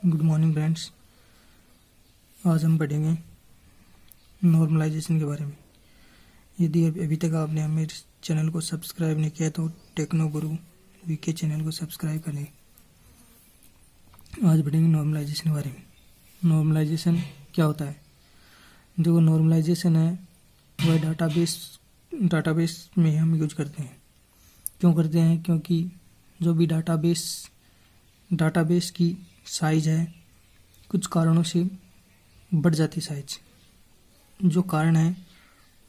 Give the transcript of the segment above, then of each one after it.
Good morning friends. आज हम पढ़ेंगे नॉर्मलाइजेशन के बारे में। यदि अभी तक आपने मेरे चैनल को सब्सक्राइब नहीं किया तो टेक्नो गुरु वीके चैनल को सब्सक्राइब कर लें। आज पढ़ेंगे नॉर्मलाइजेशन के बारे में। नॉर्मलाइजेशन क्या होता है? जो नॉर्मलाइजेशन है वह डाटाबेस में हम यूज करते हैं। क्यों करते हैं? क्योंकि जो भी डाटाबेस की साइज है कुछ कारणों से बढ़ जाती साइज। जो कारण है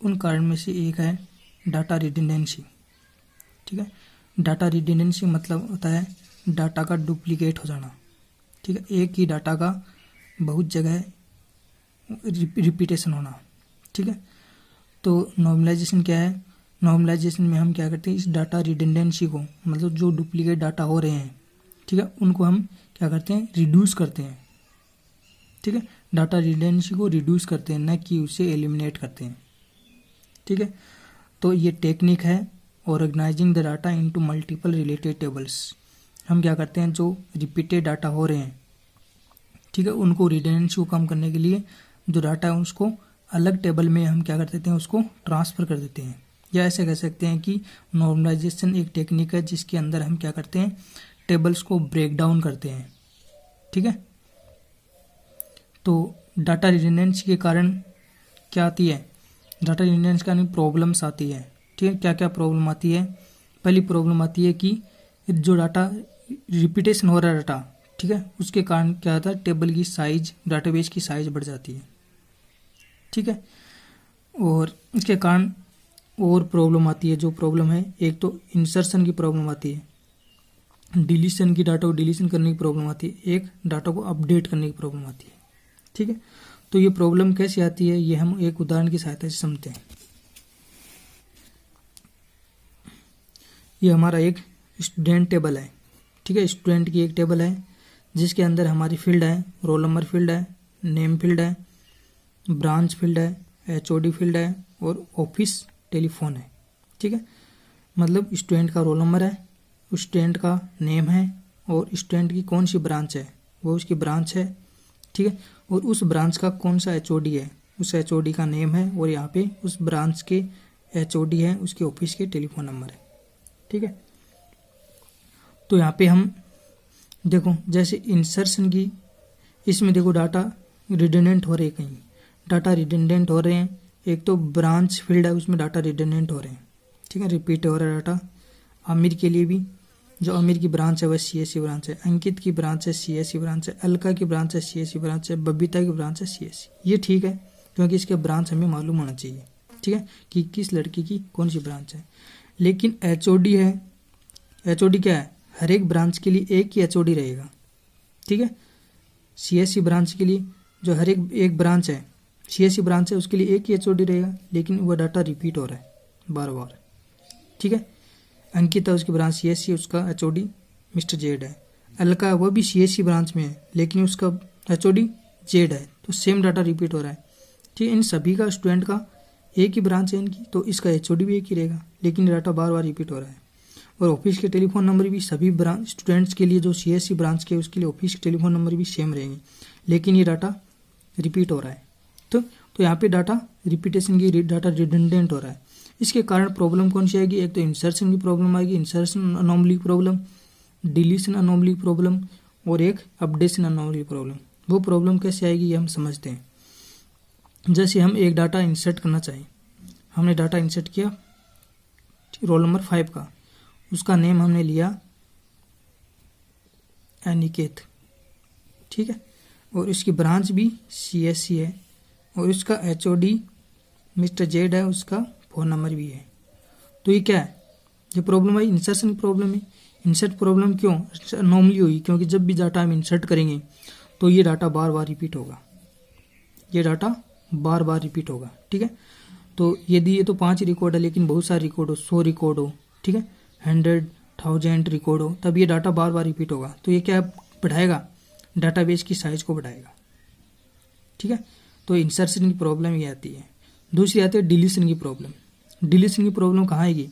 उन कारण में से एक है डाटा रिडंडेंसी। ठीक है, डाटा रिडंडेंसी मतलब होता है डाटा का डुप्लीकेट हो जाना। ठीक है, एक ही डाटा का बहुत जगह रिपीटेशन होना। ठीक है, तो नॉर्मलाइजेशन क्या है? नॉर्मलाइजेशन में हम क्या करते हैं, इस डाटा रिडंडेंसी को, मतलब जो डुप्लीकेट डाटा हो रहे हैं, ठीक है, उनको हम क्या करते हैं, रिड्यूस करते हैं। ठीक है, डाटा रिडंडेंसी को रिड्यूस करते हैं, न कि उसे एलिमिनेट करते हैं। ठीक है, तो ये टेक्निक है organising the data into multiple related tables. हम क्या करते हैं, जो रिपीटेड डाटा हो रहे हैं, ठीक है, उनको रिडंडेंसी को कम करने के लिए जो डाटा है उसको अलग टेबल में हम क्या कर देते हैं, उसको ट्रांसफ़र कर देते हैं। या ऐसे कह सकते हैं कि नॉर्मलाइजेशन एक टेक्निक है जिसके अंदर हम क्या करते हैं, टेबल्स को ब्रेक डाउन करते हैं। ठीक है, तो डाटा रिडंडेंसी के कारण क्या आती है? डाटा रिडंडेंसी के कारण प्रॉब्लम्स आती है। ठीक है, क्या क्या प्रॉब्लम आती है? पहली प्रॉब्लम आती है कि जो डाटा रिपीटेशन हो रहा है डाटा, ठीक है, उसके कारण क्या होता है, टेबल की साइज, डाटाबेस की साइज बढ़ जाती है। ठीक है, और इसके कारण और प्रॉब्लम आती है। जो प्रॉब्लम है, एक तो इंसर्शन की प्रॉब्लम आती है, डिलीशन की, डाटा को डिलीशन करने की प्रॉब्लम आती है, एक डाटा को अपडेट करने की प्रॉब्लम आती है। ठीक है, तो ये प्रॉब्लम कैसे आती है ये हम एक उदाहरण की सहायता से समझते हैं। ये हमारा एक स्टूडेंट टेबल है। ठीक है, स्टूडेंट की एक टेबल है जिसके अंदर हमारी फील्ड है, रोल नंबर फील्ड है, नेम फील्ड है, ब्रांच फील्ड है, एचओडी फील्ड है और ऑफिस टेलीफोन है। ठीक है, मतलब स्टूडेंट का रोल नंबर है, स्टूडेंट का नेम है और स्टूडेंट की कौन सी ब्रांच है वो उसकी ब्रांच है। ठीक है, और उस ब्रांच का कौन सा एचओडी है उस एचओडी का नेम है, और यहाँ पे उस ब्रांच के एचओडी है, उसके ऑफिस के टेलीफोन नंबर है। ठीक है, तो यहाँ पे हम देखो, जैसे इंसर्शन की, इसमें देखो डाटा रिडंडेंट हो रहे हैं, कहीं डाटा रिडंडेंट हो रहे हैं। एक तो ब्रांच फील्ड है उसमें डाटा रिडंडेंट हो रहे हैं। ठीक है, रिपीट हो रहा है डाटा। आमिर के लिए भी, जो आमिर की ब्रांच है वह सीएससी ब्रांच है, अंकित की ब्रांच है सीएससी ब्रांच है, अलका की ब्रांच है सीएससी ब्रांच है, बबीता की ब्रांच है सीएससी। ये ठीक है, क्योंकि इसके ब्रांच हमें मालूम होना चाहिए। ठीक है, कि किस लड़की की कौन सी ब्रांच है। लेकिन एचओडी है, एचओडी क्या है, हर एक ब्रांच के लिए एक ही एचओडी रहेगा। ठीक है, सीएससी ब्रांच के लिए जो हर एक ब्रांच है, सीएससी ब्रांच है, उसके लिए एक ही एचओडी रहेगा, लेकिन वह डाटा रिपीट हो रहा है बार बार। ठीक है, अंकित है, उसकी ब्रांच सीएससी, उसका एचओडी मिस्टर जेड है। अलका वो भी सीएससी ब्रांच में है लेकिन उसका एचओडी जेड है, तो सेम डाटा रिपीट हो रहा है। ठीक है, इन सभी का स्टूडेंट का एक ही ब्रांच है इनकी, तो इसका एचओडी भी एक ही रहेगा, लेकिन डाटा बार बार रिपीट हो रहा है। और ऑफिस के टेलीफोन नंबर भी सभी ब्रांच स्टूडेंट्स के लिए, जो सीएससी ब्रांच के उसके लिए ऑफिस के टेलीफोन नंबर भी सेम रहेंगे, लेकिन ये डाटा रिपीट हो रहा है। तो यहाँ पे डाटा रिपीटेशन की, डाटा रिडंडेंट हो रहा है। इसके कारण प्रॉब्लम कौन सी आएगी? एक तो इंसर्शन की प्रॉब्लम आएगी, insertion anomaly problem, deletion anomaly problem, और एक अपडेशन अनोमली प्रॉब्लम। वो प्रॉब्लम कैसे आएगी ये हम समझते हैं। जैसे हम एक डाटा इंसर्ट करना चाहें, हमने डाटा इंसर्ट किया रोल नंबर 5 का, उसका नेम हमने लिया अनिकेत। ठीक है, और उसकी ब्रांच भी सीएससी है, और उसका एचओडी मिस्टर जेड है, उसका फ़ोन नंबर भी है। तो ये क्या है? ये प्रॉब्लम है, इंसर्शन की प्रॉब्लम है। इंसर्ट प्रॉब्लम क्यों नॉर्मली हुई? क्योंकि जब भी डाटा हम इंसर्ट करेंगे तो ये डाटा बार बार रिपीट होगा, ये डाटा बार बार रिपीट होगा। ठीक है, तो यदि ये तो 5 रिकॉर्ड है, लेकिन बहुत सारे रिकॉर्ड हो, 100 रिकॉर्ड हो, ठीक है, 100,000 रिकॉर्ड हो, तब ये डाटा बार बार रिपीट होगा। तो ये क्या बढ़ाएगा? डाटाबेस की साइज को बढ़ाएगा। ठीक है, तो इंसर्शन की प्रॉब्लम ये आती है। दूसरी आती है डिलीशन की प्रॉब्लम। डिलीशन की प्रॉब्लम कहाँ आएगी?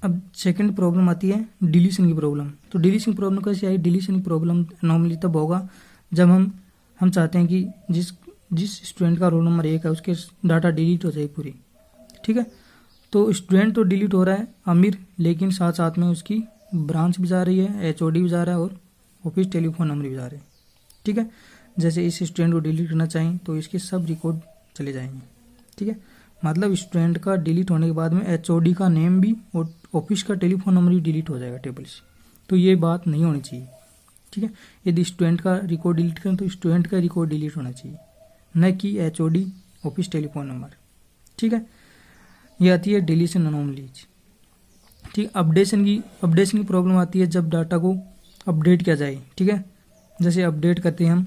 अब सेकंड प्रॉब्लम आती है डिलीशन की प्रॉब्लम। तो डिलीशन की प्रॉब्लम कैसे आई? डिलीशन की प्रॉब्लम नॉर्मली तब होगा जब हम चाहते हैं कि जिस स्टूडेंट का रोल नंबर 1 है उसके डाटा डिलीट हो जाए पूरी, ठीक है। तो स्टूडेंट तो डिलीट हो रहा है आमिर, लेकिन साथ साथ में उसकी ब्रांच भी जा रही है, एचओडी भी जा रहा है और ऑफिस टेलीफोन नंबर भी जा रहे हैं, ठीक है। जैसे इस स्टूडेंट को डिलीट करना चाहें तो इसके सब रिकॉर्ड चले जाएंगे, ठीक है। मतलब स्टूडेंट का डिलीट होने के बाद में एचओडी का नेम भी और ऑफिस का टेलीफोन नंबर भी डिलीट हो जाएगा टेबल से। तो ये बात नहीं होनी चाहिए, ठीक है। यदि स्टूडेंट का रिकॉर्ड डिलीट करें तो स्टूडेंट का रिकॉर्ड डिलीट होना चाहिए, न कि एचओडी ऑफिस टेलीफोन नंबर, ठीक है। ये आती है डिलीशन अनोमलीज, ठीक। अपडेशन की प्रॉब्लम आती है जब डाटा को अपडेट किया जाए, ठीक है। जैसे अपडेट करते हैं हम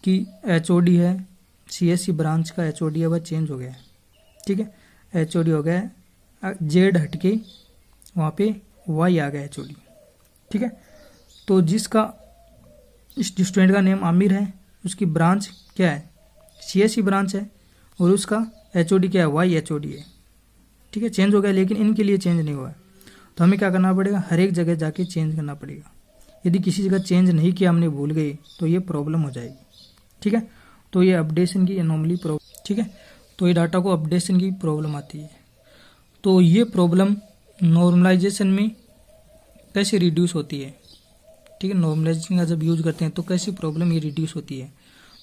कि एचओडी है, सीएससी ब्रांच का एचओडी है वह चेंज हो गया है, ठीक है। एचओडी हो गया है, जेड हट के वहाँ पे वाई आ गया एचओडी, ठीक है। तो जिसका स्टूडेंट का नेम आमिर है उसकी ब्रांच क्या है? सीएससी ब्रांच है और उसका एचओडी क्या है? वाई एचओडी है, ठीक है। चेंज हो गया, लेकिन इनके लिए चेंज नहीं हुआ है। तो हमें क्या करना पड़ेगा? हर एक जगह जाके चेंज करना पड़ेगा। यदि किसी जगह चेंज नहीं किया, हमने भूल गए, तो ये प्रॉब्लम हो जाएगी, ठीक है। तो ये अपडेशन की एनोमली प्रॉब्लम, ठीक है। तो ये डाटा को अपडेशन की प्रॉब्लम आती है। तो ये प्रॉब्लम नॉर्मलाइजेशन में कैसे रिड्यूस होती है, ठीक है। नॉर्मलाइजेशन का जब यूज करते हैं तो कैसे प्रॉब्लम ये रिड्यूस होती है,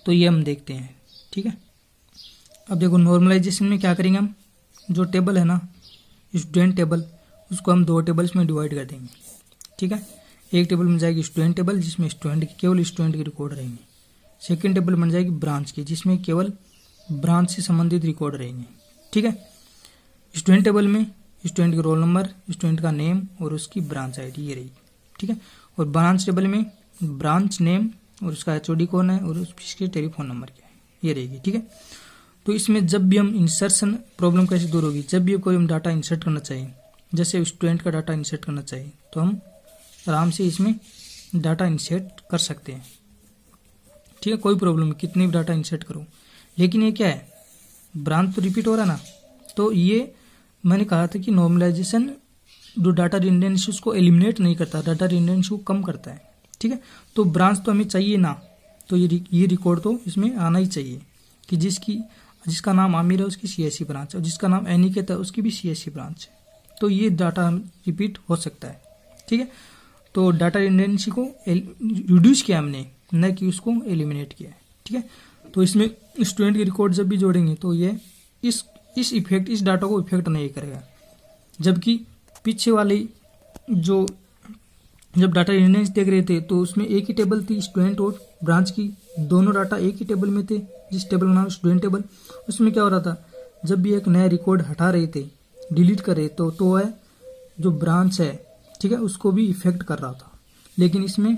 तो ये हम देखते हैं, ठीक है। अब देखो नॉर्मलाइजेशन में क्या करेंगे हम, जो टेबल है ना स्टूडेंट टेबल, उसको हम 2 टेबल्स में डिवाइड कर देंगे, ठीक है। एक टेबल बन जाएगी स्टूडेंट टेबल जिसमें केवल स्टूडेंट के रिकॉर्ड रहेंगे। सेकेंड टेबल बन जाएगी ब्रांच की जिसमें केवल ब्रांच से संबंधित रिकॉर्ड रहेंगे, ठीक है। स्टूडेंट टेबल में स्टूडेंट का रोल नंबर, स्टूडेंट का नेम और उसकी ब्रांच आईडी ये रहेगी, ठीक है। और ब्रांच टेबल में ब्रांच नेम और उसका एचओडी कौन है और उसके टेलीफोन नंबर क्या है ये रहेगी, ठीक है। तो इसमें जब भी हम इंसर्शन प्रॉब्लम कैसे दूर होगी, जब भी कोई हम डाटा इंसर्ट करना चाहिए, जैसे स्टूडेंट का डाटा इंसर्ट करना चाहिए, तो हम आराम से इसमें डाटा इंसर्ट कर सकते हैं, ठीक है। कोई प्रॉब्लम नहीं, कितनी भी डाटा इंसर्ट करो। लेकिन ये क्या है, ब्रांच तो रिपीट हो रहा है ना, तो ये मैंने कहा था कि नॉर्मलाइजेशन जो डाटा रिडंडेंसी उसको एलिमिनेट नहीं करता, डाटा रिडंडेंसी को कम करता है, ठीक है। तो ब्रांच तो हमें चाहिए ना, तो ये रिकॉर्ड तो इसमें आना ही चाहिए कि जिसका नाम आमिर है उसकी सीएससी ब्रांच है और जिसका नाम एनिकेत है उसकी भी सीएससी ब्रांच है। तो ये डाटा रिपीट हो सकता है, ठीक है। तो डाटा रिडंडेंसी को रिड्यूस किया हमने, न कि उसको एलिमिनेट किया है, ठीक है। तो इसमें स्टूडेंट के रिकॉर्ड जब भी जोड़ेंगे तो ये इस डाटा को इफेक्ट नहीं करेगा। जबकि पीछे वाली जब डाटा रिडंडेंसी देख रहे थे तो उसमें एक ही टेबल थी स्टूडेंट और ब्रांच की, दोनों डाटा एक ही टेबल में थे, जिस टेबल का नाम स्टूडेंट टेबल। उसमें क्या हो रहा था, जब भी एक नया रिकॉर्ड हटा रहे थे, डिलीट कर रहे तो है जो ब्रांच है, ठीक है, उसको भी इफेक्ट कर रहा था। लेकिन इसमें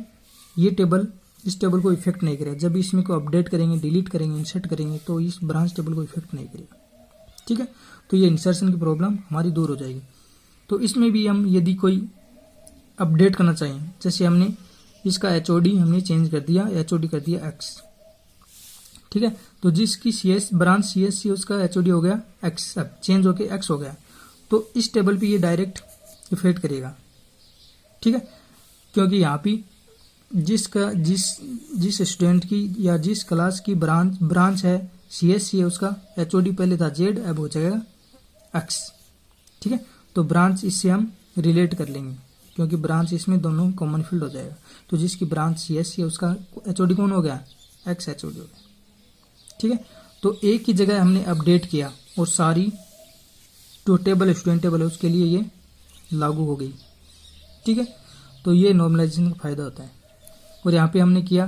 ये टेबल इस टेबल को इफेक्ट नहीं करेगा। जब इसमें को अपडेट करेंगे, डिलीट करेंगे, इंसर्ट करेंगे तो इस ब्रांच टेबल को इफेक्ट नहीं करेगा, ठीक है। तो ये इंसर्शन की प्रॉब्लम हमारी दूर हो जाएगी। तो इसमें भी हम यदि कोई अपडेट करना चाहिए, जैसे हमने इसका एचओडी हमने चेंज कर दिया, एचओडी कर दिया एक्स, ठीक है। तो जिसकी ब्रांच सीएससी उसका एचओडी हो गया एक्स, अब चेंज होके एक्स हो गया, तो इस टेबल पे ये डायरेक्ट इफेक्ट करेगा, ठीक है। क्योंकि यहाँ पे जिस स्टूडेंट की या जिस क्लास की ब्रांच है सीएससी है उसका एचओडी पहले था जेड, अब हो जाएगा एक्स, ठीक है। तो ब्रांच इससे हम रिलेट कर लेंगे क्योंकि ब्रांच इसमें दोनों कॉमन फील्ड हो जाएगा। तो जिसकी ब्रांच सीएससी है उसका एचओडी कौन हो गया, एक्स एचओडी हो गया, ठीक है। तो एक ही जगह हमने अपडेट किया और सारी जो टेबल स्टूडेंट टेबल है उसके लिए ये लागू हो गई, ठीक है। तो ये नॉर्मलाइजेशन का फायदा होता है। और यहाँ पे हमने किया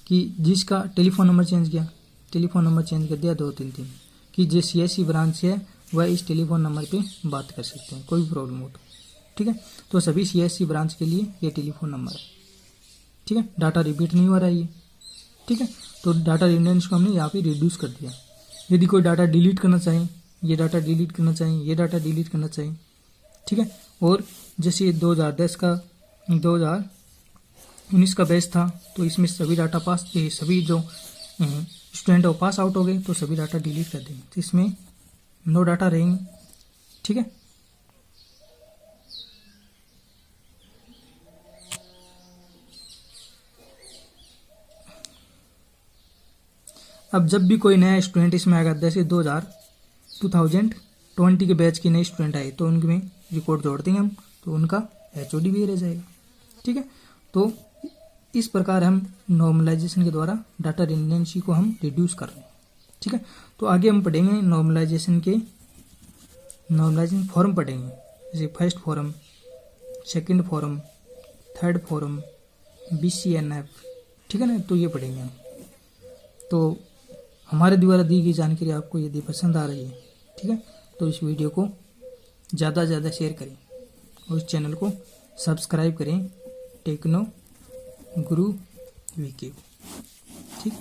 कि जिसका टेलीफोन नंबर चेंज किया, टेलीफोन नंबर चेंज कर दिया 233 कि जो सीएससी ब्रांच है वह इस टेलीफोन नंबर पे बात कर सकते हैं, कोई भी प्रॉब्लम हो तो, ठीक है। तो सभी सीएससी ब्रांच के लिए ये टेलीफोन नंबर है, ठीक है। डाटा रिपीट नहीं हो रहा है ये, ठीक है। तो डाटा रिडंडेंसी को हमने यहाँ पे रिड्यूस कर दिया। यदि कोई डाटा डिलीट करना चाहें, ये डाटा डिलीट करना चाहिए, ये डाटा डिलीट करना चाहिए, ठीक है। और जैसे 2019 का बैच था तो इसमें सभी डाटा सभी जो स्टूडेंट है वो पास आउट हो गए, तो सभी डाटा डिलीट कर देंगे, तो इसमें नो डाटा रहेंगे, ठीक है। अब जब भी कोई नया स्टूडेंट इसमें आएगा, जैसे 2020 के बैच की नई स्टूडेंट आई तो उनमें रिकॉर्ड जोड़ देंगे हम, तो उनका HOD भी रह जाएगा। ठीक है, तो इस प्रकार हम नॉर्मलाइजेशन के द्वारा डाटा रिडंडेंसी को हम रिड्यूस कर रहे हैं। ठीक है, तो आगे हम पढ़ेंगे नॉर्मलाइजेशन फॉर्म पढ़ेंगे, जैसे first form, second form, third form, BCNF। ठीक है ना, तो ये पढ़ेंगे हम। तो हमारे द्वारा दी गई जानकारी आपको यदि पसंद आ रही है, ठीक है, तो इस वीडियो को ज़्यादा से ज़्यादा शेयर करें और इस चैनल को सब्सक्राइब करें, टेक्नो गुरु वीके। ठीक।